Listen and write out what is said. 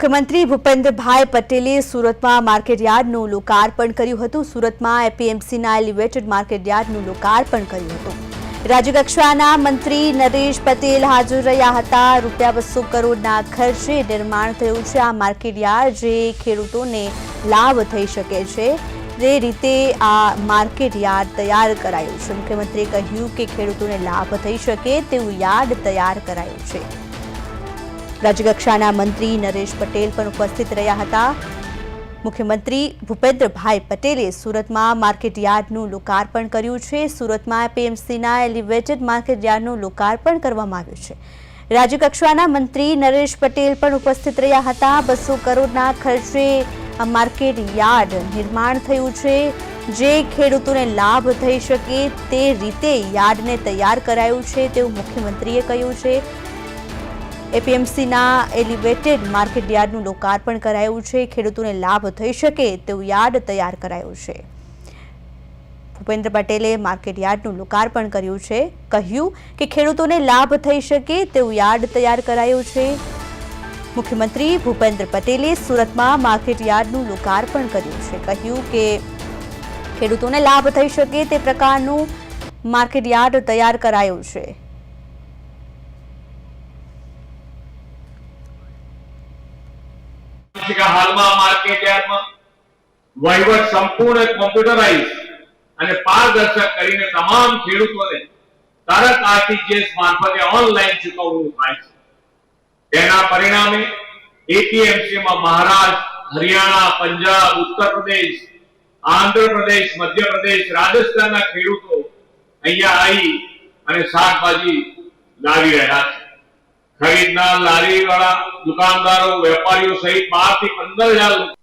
મુખ્યમંત્રી ભૂપેન્દ્રભાઈ પટેલે સુરતમાં માર્કેટયાર્ડનું લોકાર્પણ કર્યું હતું। સુરતમાં એપીએમસીના એલિવેટેડ માર્કેટયાર્ડનું લોકાર્પણ કર્યું હતું। રાજ્યકક્ષાના મંત્રી નરેશ પટેલ હાજર રહ્યા હતા। ₹200 કરોડના ખર્ચે નિર્માણ થયું છે આ માર્કેટયાર્ડ, જે ખેડૂતોને લાભ થઈ શકે છે તે રીતે આ માર્કેટયાર્ડ તૈયાર કરાયું છે। મુખ્યમંત્રીએ કહ્યું કે ખેડૂતોને લાભ થઈ શકે તેવું યાર્ડ તૈયાર કરાયું છે। રાજ્યકક્ષાના મંત્રી નરેશ પટેલ પણ ઉપસ્થિત રહ્યા હતા। મુખ્યમંત્રી ભૂપેન્દ્રભાઈ પટેલે સુરતમાં માર્કેટયાર્ડનું લોકાર્પણ કર્યું છે। સુરતમાં એપીએમસીના એલિવેટેડ માર્કેટયાર્ડનું લોકાર્પણ કરવામાં આવ્યું છે। રાજ્યકક્ષાના મંત્રી નરેશ પટેલ પણ ઉપસ્થિત રહ્યા હતા। 200 કરોડના ખર્ચે આ માર્કેટયાર્ડ નિર્માણ થયું છે, જે ખેડૂતોને લાભ થઈ શકે તે રીતે યાર્ડને તૈયાર કરાયું છે તેવું મુખ્યમંત્રીએ કહ્યું છે। એપીએમસીના એલિવેટેડ માર્કેટયાર્ડનું લોકાર્પણ કરાયું છે, ખેડૂતોને લાભ થઈ શકે તેવું યાર્ડ તૈયાર કરાયું છે। ભૂપેન્દ્ર પટેલે માર્કેટયાર્ડનું લોકાર્પણ કર્યું છે, કહ્યું કે ખેડૂતોને લાભ થઈ શકે તેવું યાર્ડ તૈયાર કરાયું છે। મુખ્યમંત્રી ભૂપેન્દ્ર પટેલે સુરતમાં માર્કેટયાર્ડનું લોકાર્પણ કર્યું છે, કહ્યું કે ખેડૂતોને લાભ થઈ શકે તે પ્રકારનું માર્કેટયાર્ડ તૈયાર કરાયું છે। હાલમાં માર્કેટયાર્ડમાં વહીવટ સંપૂર્ણ કોમ્પ્યુટરાઇઝ અને પારદર્શક કરીને તમામ ખેડૂતોને તરત આરટીજીએસ મારફતે ઓનલાઈન ચૂકવણું થાય છે। તેના પરિણામે એપીએમસીમાં મહારાષ્ટ્ર, હરિયાણા, પંજાબ, ઉત્તર પ્રદેશ, આંધ્ર પ્રદેશ, મધ્ય પ્રદેશ, રાજસ્થાનના ખેડૂતો અહીંયા આવી અને શાકભાજી લાવી રહ્યા છે। ખરીદનાર, લારીવાળા, દુકાનદારો, વેપારીઓ સહિત 12 થી 15,000